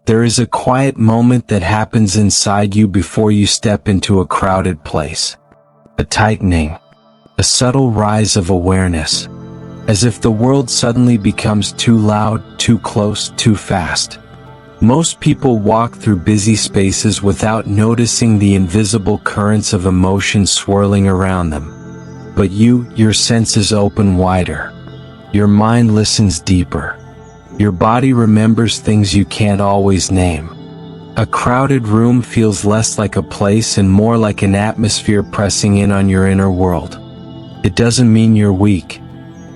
There is a quiet moment that happens inside you before you step into a crowded place. A tightening, a subtle rise of awareness, as if the world suddenly becomes too loud, too close, too fast. Most people walk through busy spaces without noticing the invisible currents of emotion swirling around them. But your senses open wider. Your mind listens deeper. Your body remembers things you can't always name. A crowded room feels less like a place and more like an atmosphere pressing in on your inner world. It doesn't mean you're weak.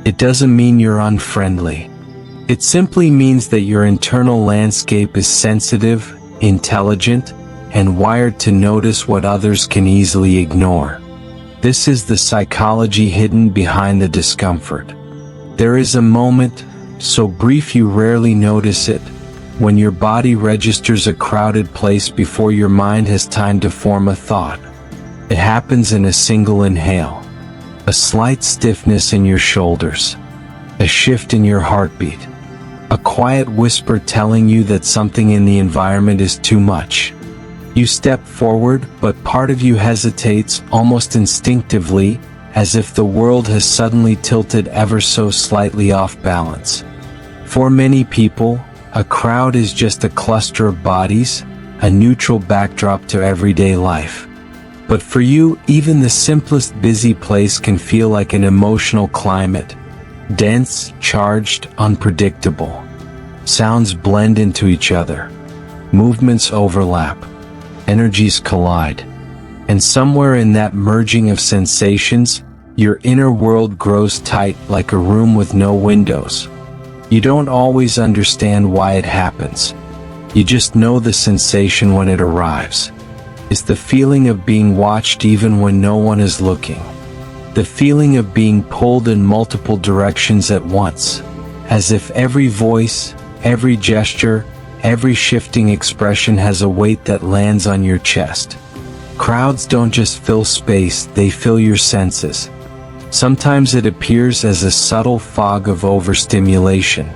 It doesn't mean you're unfriendly. It simply means that your internal landscape is sensitive, intelligent, and wired to notice what others can easily ignore. This is the psychology hidden behind the discomfort. There is a moment, so brief you rarely notice it, when your body registers a crowded place before your mind has time to form a thought. It happens in a single inhale. A slight stiffness in your shoulders. A shift in your heartbeat. A quiet whisper telling you that something in the environment is too much. You step forward, but part of you hesitates almost instinctively, as if the world has suddenly tilted ever so slightly off balance. For many people, a crowd is just a cluster of bodies, a neutral backdrop to everyday life. But for you, even the simplest busy place can feel like an emotional climate. Dense, charged, unpredictable. Sounds blend into each other. Movements overlap. Energies collide. And somewhere in that merging of sensations, your inner world grows tight like a room with no windows. You don't always understand why it happens. You just know the sensation when it arrives. It's the feeling of being watched even when no one is looking. The feeling of being pulled in multiple directions at once, as if every voice, every gesture, every shifting expression has a weight that lands on your chest. Crowds don't just fill space, they fill your senses. Sometimes it appears as a subtle fog of overstimulation.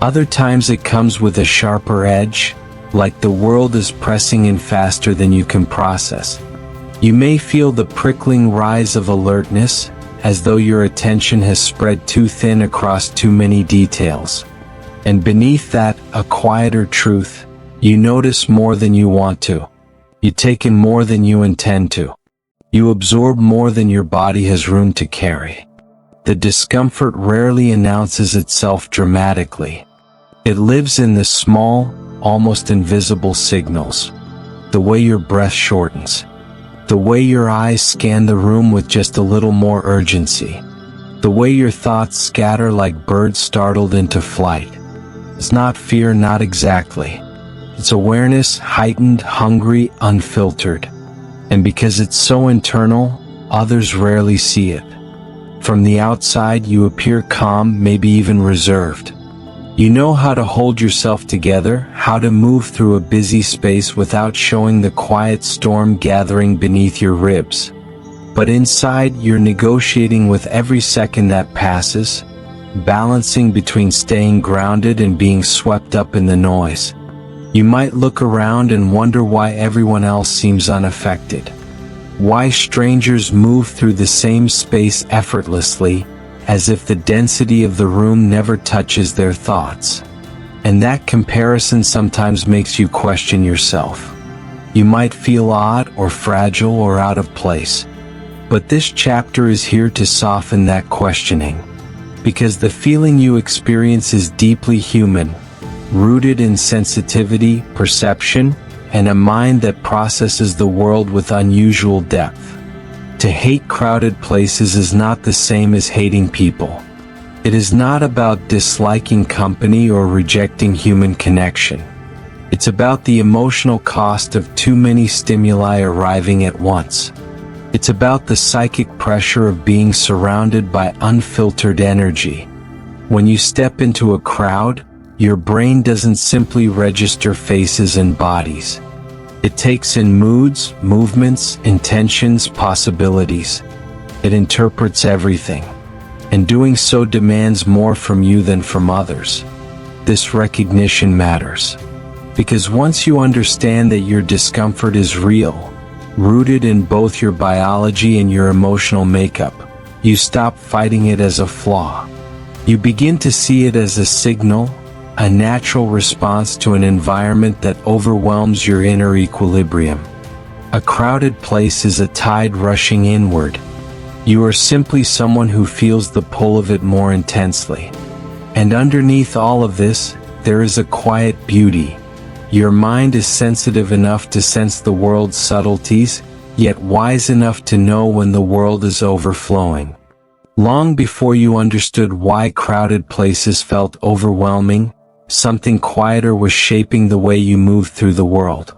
Other times it comes with a sharper edge, like the world is pressing in faster than you can process. You may feel the prickling rise of alertness, as though your attention has spread too thin across too many details. And beneath that, a quieter truth: you notice more than you want to. You take in more than you intend to. You absorb more than your body has room to carry. The discomfort rarely announces itself dramatically. It lives in the small, almost invisible signals. The way your breath shortens. The way your eyes scan the room with just a little more urgency. The way your thoughts scatter like birds startled into flight. It's not fear, not exactly. It's awareness, heightened, hungry, unfiltered. And because it's so internal, others rarely see it. From the outside, you appear calm, maybe even reserved. You know how to hold yourself together, how to move through a busy space without showing the quiet storm gathering beneath your ribs. But inside, you're negotiating with every second that passes, balancing between staying grounded and being swept up in the noise. You might look around and wonder why everyone else seems unaffected. Why strangers move through the same space effortlessly, as if the density of the room never touches their thoughts. And that comparison sometimes makes you question yourself. You might feel odd or fragile or out of place. But this chapter is here to soften that questioning. Because the feeling you experience is deeply human, rooted in sensitivity, perception, and a mind that processes the world with unusual depth. To hate crowded places is not the same as hating people. It is not about disliking company or rejecting human connection. It's about the emotional cost of too many stimuli arriving at once. It's about the psychic pressure of being surrounded by unfiltered energy. When you step into a crowd, your brain doesn't simply register faces and bodies. It takes in moods, movements, intentions, possibilities. It interprets everything. And doing so demands more from you than from others. This recognition matters. Because once you understand that your discomfort is real, rooted in both your biology and your emotional makeup, you stop fighting it as a flaw. You begin to see it as a signal, a natural response to an environment that overwhelms your inner equilibrium. A crowded place is a tide rushing inward. You are simply someone who feels the pull of it more intensely. And underneath all of this, there is a quiet beauty. Your mind is sensitive enough to sense the world's subtleties, yet wise enough to know when the world is overflowing. Long before you understood why crowded places felt overwhelming, something quieter was shaping the way you moved through the world.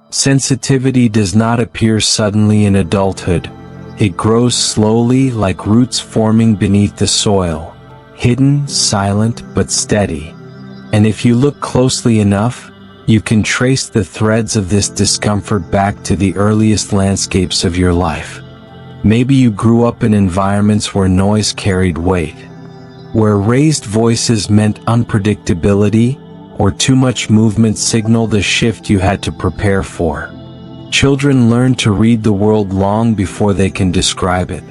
Sensitivity does not appear suddenly in adulthood. It grows slowly, like roots forming beneath the soil, hidden, silent, but steady. And if you look closely enough, you can trace the threads of this discomfort back to the earliest landscapes of your life. Maybe you grew up in environments where noise carried weight, where raised voices meant unpredictability, or too much movement signaled a shift you had to prepare for. Children learn to read the world long before they can describe it.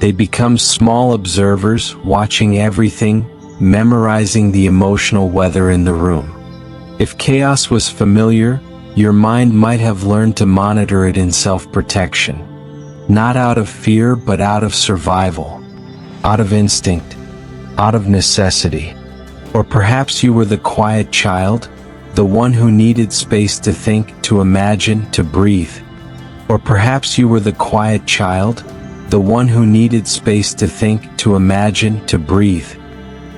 They become small observers, watching everything, memorizing the emotional weather in the room. If chaos was familiar, your mind might have learned to monitor it in self-protection. Not out of fear, but out of survival. Out of instinct. Out of necessity. Or perhaps you were the quiet child, the one who needed space to think, to imagine, to breathe. Or perhaps you were the quiet child, the one who needed space to think, to imagine, to breathe.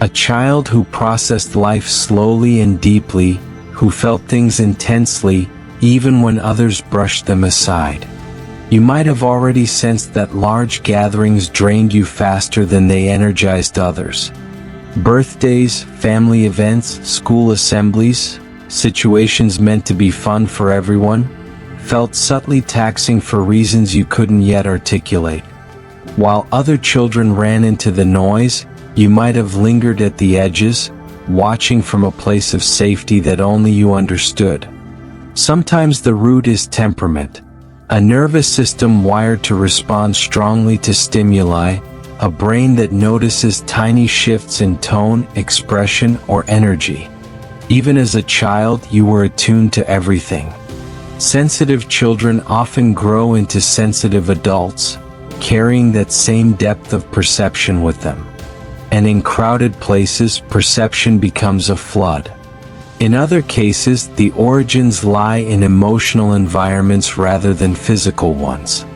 A child who processed life slowly and deeply, who felt things intensely, even when others brushed them aside. You might have already sensed that large gatherings drained you faster than they energized others. Birthdays, family events, school assemblies, situations meant to be fun for everyone, felt subtly taxing for reasons you couldn't yet articulate. While other children ran into the noise, you might have lingered at the edges, watching from a place of safety that only you understood. Sometimes the root is temperament, a nervous system wired to respond strongly to stimuli, a brain that notices tiny shifts in tone, expression, or energy. Even as a child, you were attuned to everything. Sensitive children often grow into sensitive adults, carrying that same depth of perception with them. And in crowded places, perception becomes a flood. In other cases, the origins lie in emotional environments rather than physical ones.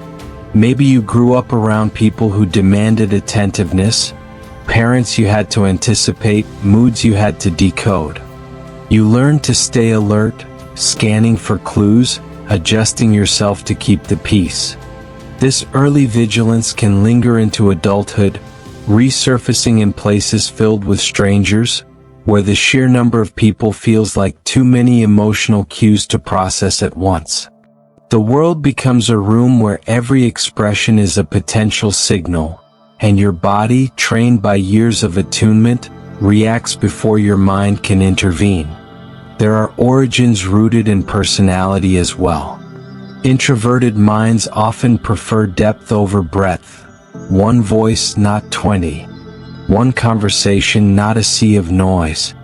Maybe you grew up around people who demanded attentiveness, parents you had to anticipate, moods you had to decode. You learned to stay alert, scanning for clues, adjusting yourself to keep the peace. This early vigilance can linger into adulthood, resurfacing in places filled with strangers, where the sheer number of people feels like too many emotional cues to process at once. The world becomes a room where every expression is a potential signal, and your body, trained by years of attunement, reacts before your mind can intervene. There are origins rooted in personality as well. Introverted minds often prefer depth over breadth. One voice, not 20. One conversation, not a sea of noise.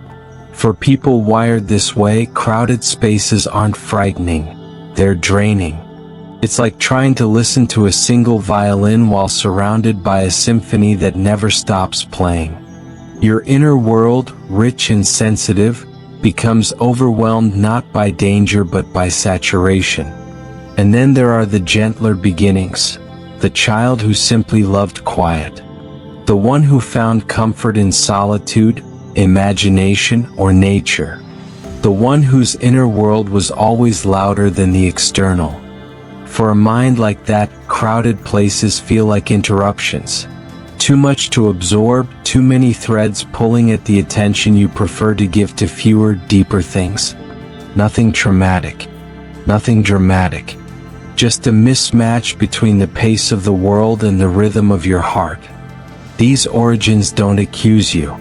For people wired this way, crowded spaces aren't frightening. They're draining. It's like trying to listen to a single violin while surrounded by a symphony that never stops playing. Your inner world, rich and sensitive, becomes overwhelmed not by danger but by saturation. And then there are the gentler beginnings, the child who simply loved quiet, the one who found comfort in solitude, imagination, or nature, the one whose inner world was always louder than the external. For a mind like that, crowded places feel like interruptions. Too much to absorb, too many threads pulling at the attention you prefer to give to fewer, deeper things. Nothing traumatic. Nothing dramatic. Just a mismatch between the pace of the world and the rhythm of your heart. These origins don't accuse you.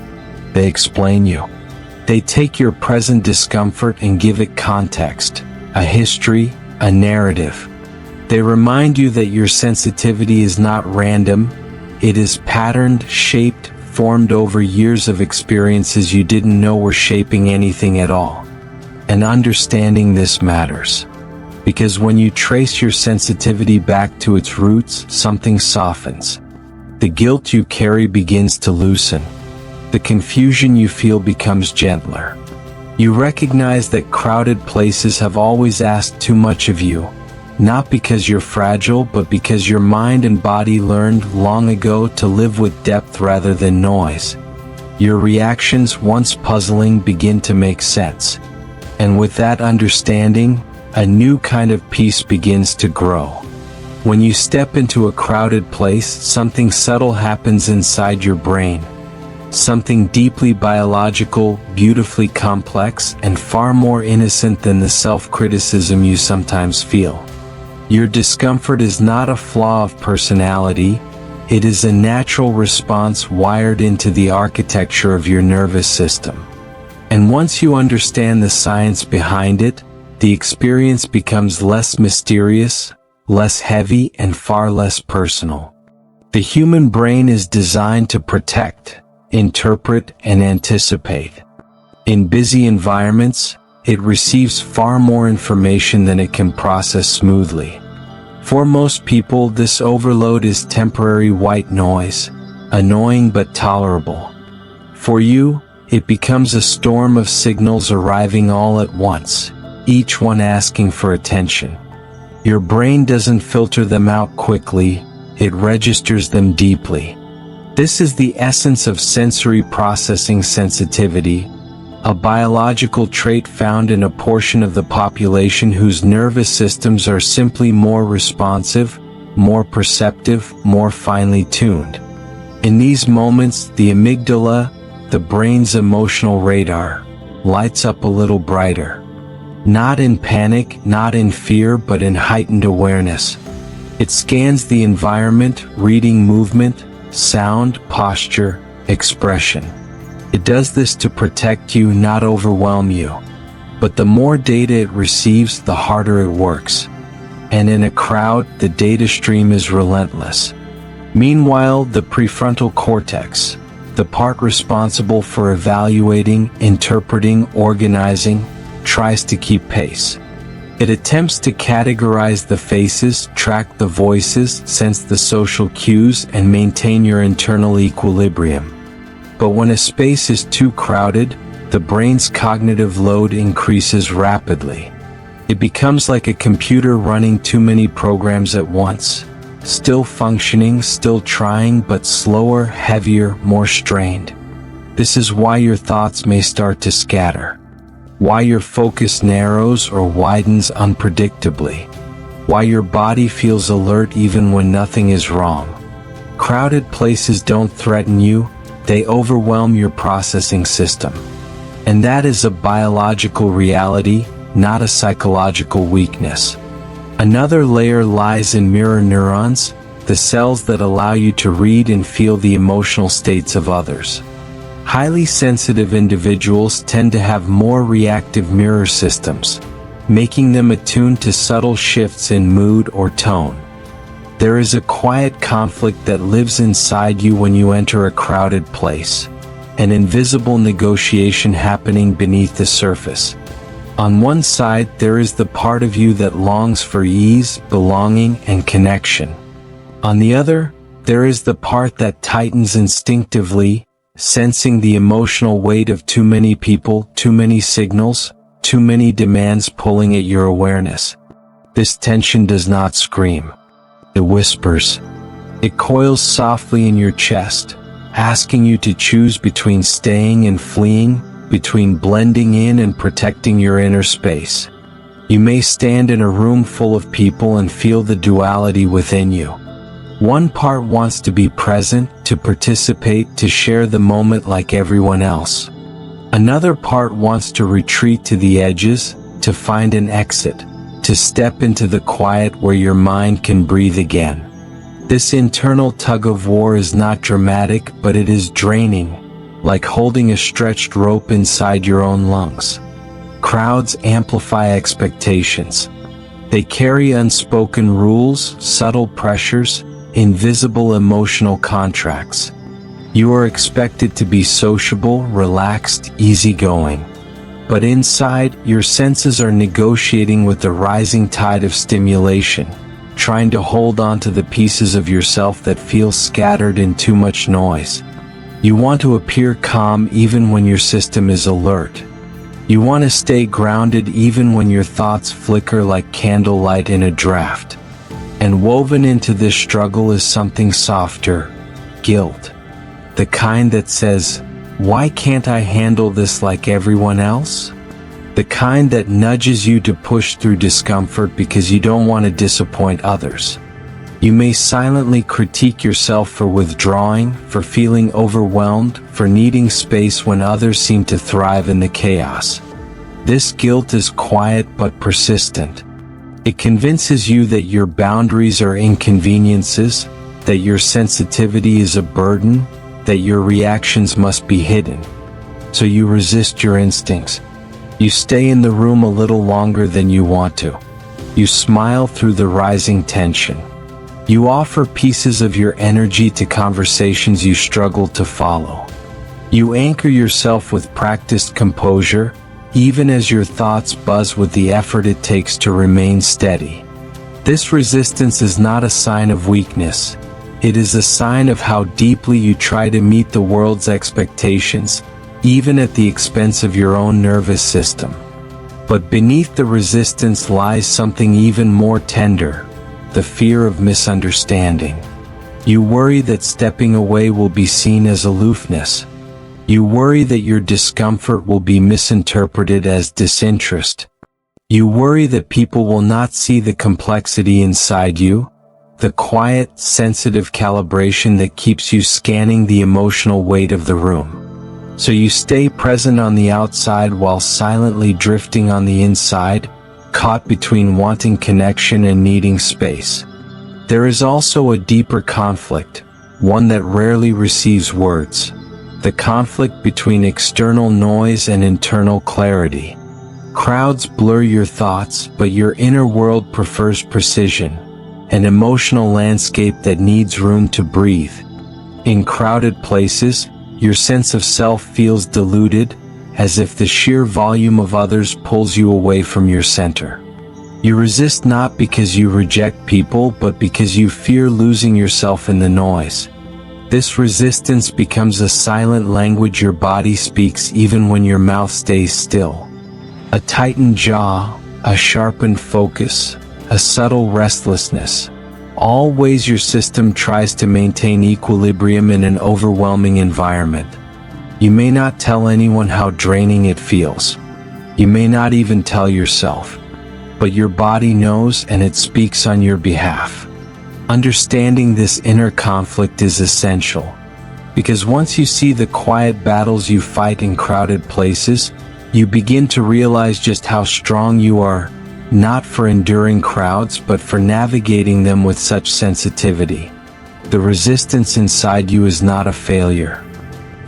They explain you. They take your present discomfort and give it context, a history, a narrative. They remind you that your sensitivity is not random, it is patterned, shaped, formed over years of experiences you didn't know were shaping anything at all. And understanding this matters. Because when you trace your sensitivity back to its roots, something softens. The guilt you carry begins to loosen. The confusion you feel becomes gentler. You recognize that crowded places have always asked too much of you. Not because you're fragile, but because your mind and body learned long ago to live with depth rather than noise. Your reactions, once puzzling, begin to make sense. And with that understanding, a new kind of peace begins to grow. When you step into a crowded place, something subtle happens inside your brain. Something deeply biological, beautifully complex, and far more innocent than the self-criticism you sometimes feel. Your discomfort is not a flaw of personality, it is a natural response wired into the architecture of your nervous system. And once you understand the science behind it, the experience becomes less mysterious, less heavy, and far less personal. The human brain is designed to protect, interpret, and anticipate. In busy environments, it receives far more information than it can process smoothly. For most people, this overload is temporary white noise, annoying but tolerable. For you, it becomes a storm of signals arriving all at once, each one asking for attention. Your brain doesn't filter them out quickly, it registers them deeply. This is the essence of sensory processing sensitivity, a biological trait found in a portion of the population whose nervous systems are simply more responsive, more perceptive, more finely tuned. In these moments, the amygdala, the brain's emotional radar, lights up a little brighter. Not in panic, not in fear, but in heightened awareness. It scans the environment, reading movement, sound, posture, expression. It does this to protect you, not overwhelm you. But the more data it receives, the harder it works. And in a crowd, the data stream is relentless. Meanwhile, the prefrontal cortex, the part responsible for evaluating, interpreting, organizing, tries to keep pace. It attempts to categorize the faces, track the voices, sense the social cues, and maintain your internal equilibrium. But when a space is too crowded, the brain's cognitive load increases rapidly. It becomes like a computer running too many programs at once. Still functioning, still trying, but slower, heavier, more strained. This is why your thoughts may start to scatter. Why your focus narrows or widens unpredictably. Why your body feels alert even when nothing is wrong. Crowded places don't threaten you, they overwhelm your processing system. And that is a biological reality, not a psychological weakness. Another layer lies in mirror neurons, the cells that allow you to read and feel the emotional states of others. Highly sensitive individuals tend to have more reactive mirror systems, making them attuned to subtle shifts in mood or tone. There is a quiet conflict that lives inside you when you enter a crowded place, an invisible negotiation happening beneath the surface. On one side, there is the part of you that longs for ease, belonging, and connection. On the other, there is the part that tightens instinctively, sensing the emotional weight of too many people, too many signals, too many demands pulling at your awareness. This tension does not scream. It whispers. It coils softly in your chest, asking you to choose between staying and fleeing, between blending in and protecting your inner space. You may stand in a room full of people and feel the duality within you. One part wants to be present, to participate, to share the moment like everyone else. Another part wants to retreat to the edges, to find an exit, to step into the quiet where your mind can breathe again. This internal tug-of-war is not dramatic, but it is draining, like holding a stretched rope inside your own lungs. Crowds amplify expectations. They carry unspoken rules, subtle pressures, invisible emotional contracts. You are expected to be sociable, relaxed, easygoing. But inside, your senses are negotiating with the rising tide of stimulation, trying to hold on to the pieces of yourself that feel scattered in too much noise. You want to appear calm even when your system is alert. You want to stay grounded even when your thoughts flicker like candlelight in a draft. And woven into this struggle is something softer: guilt. The kind that says, "Why can't I handle this like everyone else?" The kind that nudges you to push through discomfort because you don't want to disappoint others. You may silently critique yourself for withdrawing, for feeling overwhelmed, for needing space when others seem to thrive in the chaos. This guilt is quiet but persistent. It convinces you that your boundaries are inconveniences, that your sensitivity is a burden, that your reactions must be hidden. So you resist your instincts. You stay in the room a little longer than you want to. You smile through the rising tension. You offer pieces of your energy to conversations you struggle to follow. You anchor yourself with practiced composure, even as your thoughts buzz with the effort it takes to remain steady. This resistance is not a sign of weakness. It is a sign of how deeply you try to meet the world's expectations, even at the expense of your own nervous system. But beneath the resistance lies something even more tender: the fear of misunderstanding. You worry that stepping away will be seen as aloofness. You worry that your discomfort will be misinterpreted as disinterest. You worry that people will not see the complexity inside you, the quiet, sensitive calibration that keeps you scanning the emotional weight of the room. So you stay present on the outside while silently drifting on the inside, caught between wanting connection and needing space. There is also a deeper conflict, one that rarely receives words: the conflict between external noise and internal clarity. Crowds blur your thoughts, but your inner world prefers precision, an emotional landscape that needs room to breathe. In crowded places, your sense of self feels diluted, as if the sheer volume of others pulls you away from your center. You resist not because you reject people, but because you fear losing yourself in the noise. This resistance becomes a silent language your body speaks even when your mouth stays still. A tightened jaw, a sharpened focus, a subtle restlessness. All ways your system tries to maintain equilibrium in an overwhelming environment. You may not tell anyone how draining it feels. You may not even tell yourself. But your body knows, and it speaks on your behalf. Understanding this inner conflict is essential, because once you see the quiet battles you fight in crowded places, you begin to realize just how strong you are, not for enduring crowds but for navigating them with such sensitivity. The resistance inside you is not a failure.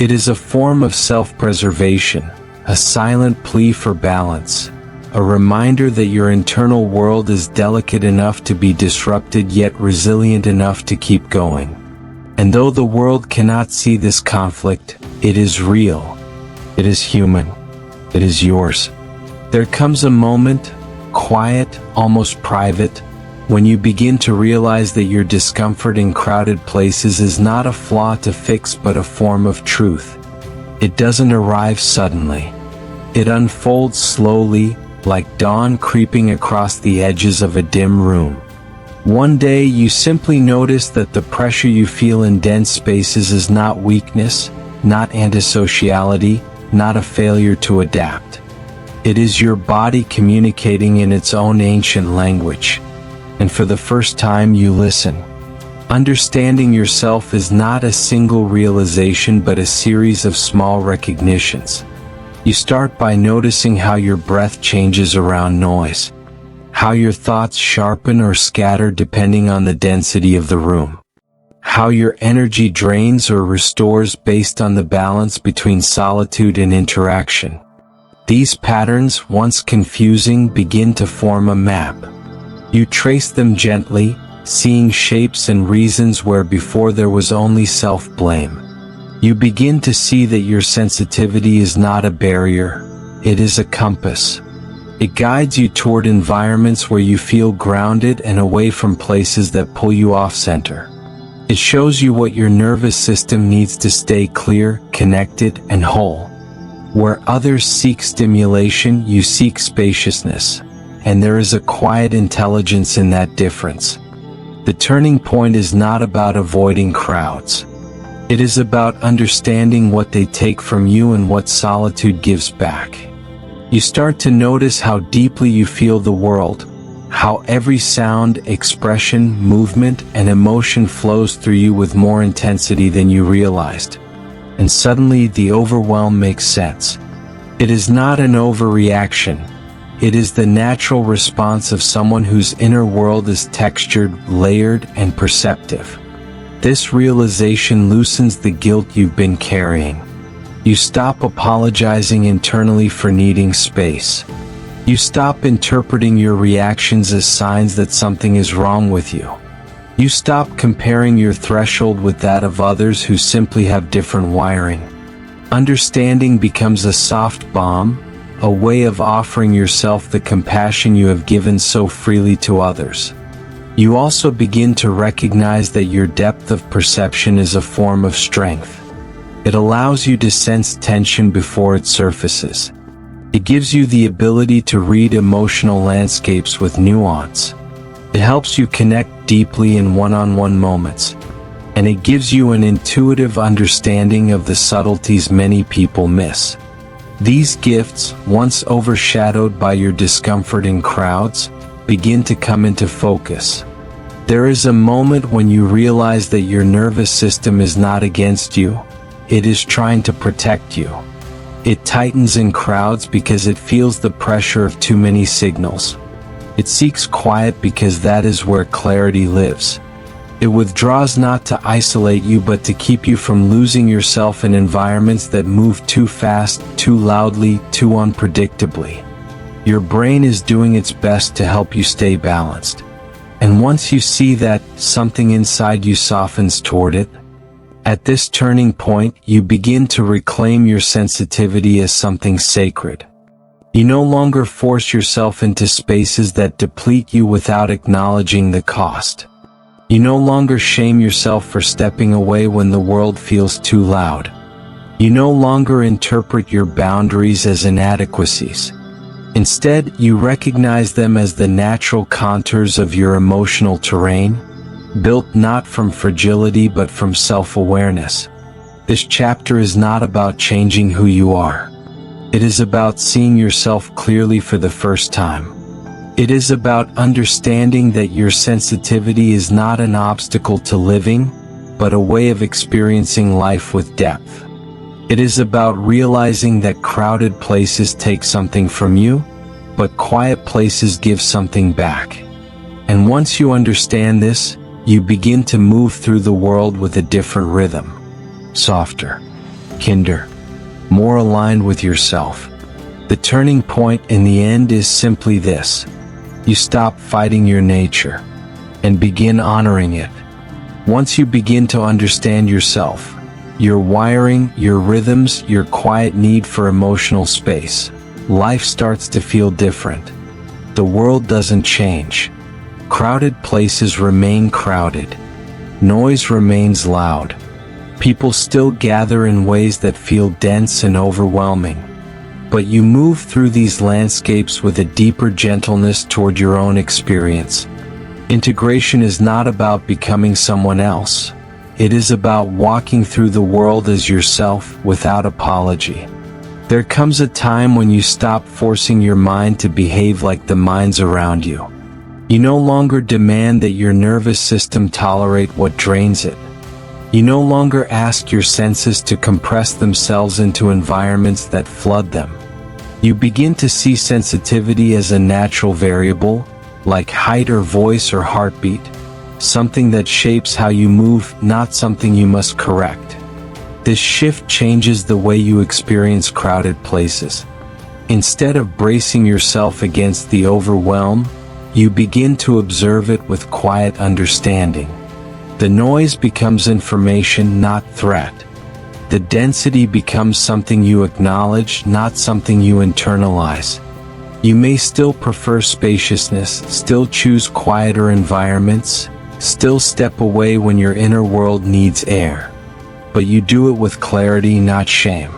It is a form of self-preservation, a silent plea for balance, a reminder that your internal world is delicate enough to be disrupted yet resilient enough to keep going. And though the world cannot see this conflict, it is real. It is human. It is yours. There comes a moment, quiet, almost private, when you begin to realize that your discomfort in crowded places is not a flaw to fix but a form of truth. It doesn't arrive suddenly. It unfolds slowly, like dawn creeping across the edges of a dim room. One day you simply notice that the pressure you feel in dense spaces is not weakness, not antisociality, not a failure to adapt. It is your body communicating in its own ancient language. And for the first time you listen. Understanding yourself is not a single realization but a series of small recognitions. You start by noticing how your breath changes around noise, how your thoughts sharpen or scatter depending on the density of the room, how your energy drains or restores based on the balance between solitude and interaction. These patterns, once confusing, begin to form a map. You trace them gently, seeing shapes and reasons where before there was only self-blame. You begin to see that your sensitivity is not a barrier, it is a compass. It guides you toward environments where you feel grounded and away from places that pull you off center. It shows you what your nervous system needs to stay clear, connected, and whole. Where others seek stimulation, you seek spaciousness, and there is a quiet intelligence in that difference. The turning point is not about avoiding crowds. It is about understanding what they take from you and what solitude gives back. You start to notice how deeply you feel the world, how every sound, expression, movement, and emotion flows through you with more intensity than you realized. And suddenly the overwhelm makes sense. It is not an overreaction. It is the natural response of someone whose inner world is textured, layered, and perceptive. This realization loosens the guilt you've been carrying. You stop apologizing internally for needing space. You stop interpreting your reactions as signs that something is wrong with you. You stop comparing your threshold with that of others who simply have different wiring. Understanding becomes a soft balm, a way of offering yourself the compassion you have given so freely to others. You also begin to recognize that your depth of perception is a form of strength. It allows you to sense tension before it surfaces. It gives you the ability to read emotional landscapes with nuance. It helps you connect deeply in one-on-one moments. And it gives you an intuitive understanding of the subtleties many people miss. These gifts, once overshadowed by your discomfort in crowds, begin to come into focus. There is a moment when you realize that your nervous system is not against you. It is trying to protect you. It tightens in crowds because it feels the pressure of too many signals. It seeks quiet because that is where clarity lives. It withdraws not to isolate you but to keep you from losing yourself in environments that move too fast, too loudly, too unpredictably. Your brain is doing its best to help you stay balanced. And once you see that, something inside you softens toward it. At this turning point, you begin to reclaim your sensitivity as something sacred. You no longer force yourself into spaces that deplete you without acknowledging the cost. You no longer shame yourself for stepping away when the world feels too loud. You no longer interpret your boundaries as inadequacies. Instead, you recognize them as the natural contours of your emotional terrain, built not from fragility but from self-awareness. This chapter is not about changing who you are. It is about seeing yourself clearly for the first time. It is about understanding that your sensitivity is not an obstacle to living, but a way of experiencing life with depth. It is about realizing that crowded places take something from you, but quiet places give something back. And once you understand this, you begin to move through the world with a different rhythm. Softer, kinder, more aligned with yourself. The turning point in the end is simply this. You stop fighting your nature and begin honoring it. Once you begin to understand yourself, your wiring, your rhythms, your quiet need for emotional space, life starts to feel different. The world doesn't change. Crowded places remain crowded. Noise remains loud. People still gather in ways that feel dense and overwhelming. But you move through these landscapes with a deeper gentleness toward your own experience. Integration is not about becoming someone else. It is about walking through the world as yourself without apology. There comes a time when you stop forcing your mind to behave like the minds around you. You no longer demand that your nervous system tolerate what drains it. You no longer ask your senses to compress themselves into environments that flood them. You begin to see sensitivity as a natural variable, like height or voice or heartbeat. something that shapes how you move, not something you must correct. This shift changes the way you experience crowded places. Instead of bracing yourself against the overwhelm, you begin to observe it with quiet understanding. The noise becomes information, not threat. The density becomes something you acknowledge, not something you internalize. You may still prefer spaciousness, still choose quieter environments, still step away when your inner world needs air. But you do it with clarity, not shame.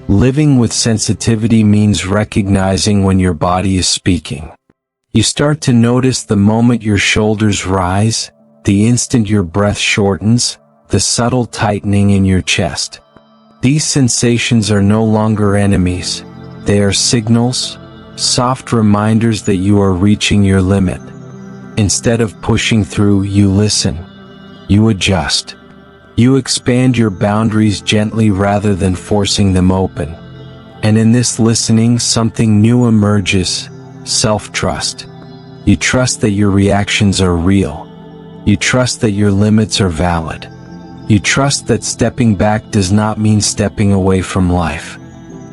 Living with sensitivity means recognizing when your body is speaking. You start to notice the moment your shoulders rise, the instant your breath shortens, the subtle tightening in your chest. These sensations are no longer enemies. They are signals, soft reminders that you are reaching your limit. Instead of pushing through, you listen. You adjust. You expand your boundaries gently rather than forcing them open. And in this listening, something new emerges: self-trust. You trust that your reactions are real. You trust that your limits are valid. You trust that stepping back does not mean stepping away from life.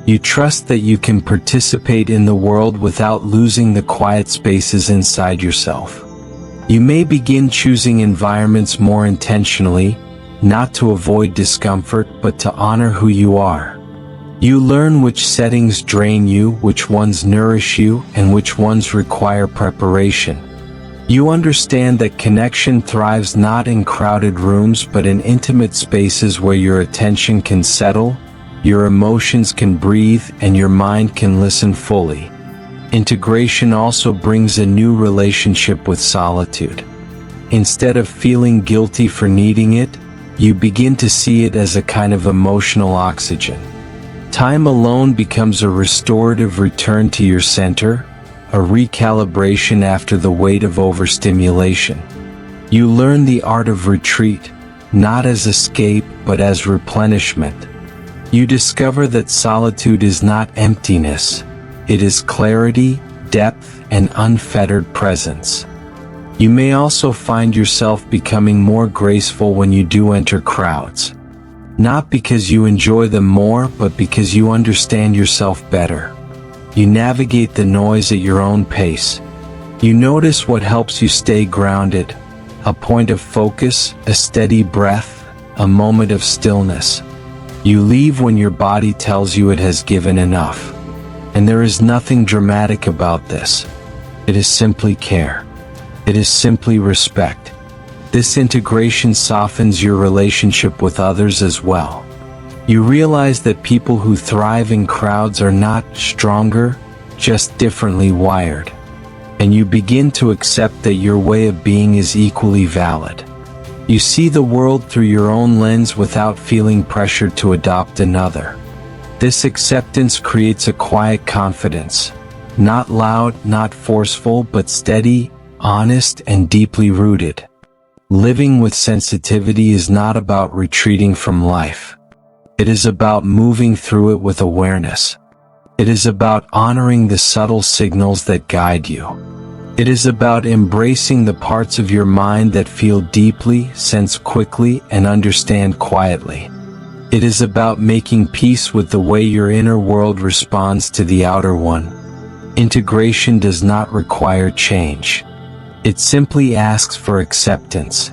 You trust that you can participate in the world without losing the quiet spaces inside yourself. You may begin choosing environments more intentionally, not to avoid discomfort, but to honor who you are. You learn which settings drain you, which ones nourish you, and which ones require preparation. You understand that connection thrives not in crowded rooms but in intimate spaces where your attention can settle, your emotions can breathe, and your mind can listen fully. Integration also brings a new relationship with solitude. Instead of feeling guilty for needing it, you begin to see it as a kind of emotional oxygen. Time alone becomes a restorative return to your center, a recalibration after the weight of overstimulation. You learn the art of retreat, not as escape but as replenishment. You discover that solitude is not emptiness, it is clarity, depth, and unfettered presence. You may also find yourself becoming more graceful when you do enter crowds. Not because you enjoy them more, but because you understand yourself better. You navigate the noise at your own pace. You notice what helps you stay grounded, a point of focus, a steady breath, a moment of stillness. You leave when your body tells you it has given enough. And there is nothing dramatic about this. It is simply care. It is simply respect. This integration softens your relationship with others as well. You realize that people who thrive in crowds are not stronger, just differently wired. And you begin to accept that your way of being is equally valid. You see the world through your own lens without feeling pressured to adopt another. This acceptance creates a quiet confidence, not loud, not forceful, but steady, honest, and deeply rooted. Living with sensitivity is not about retreating from life. It is about moving through it with awareness. It is about honoring the subtle signals that guide you. It is about embracing the parts of your mind that feel deeply, sense quickly, and understand quietly. It is about making peace with the way your inner world responds to the outer one. Integration does not require change. It simply asks for acceptance.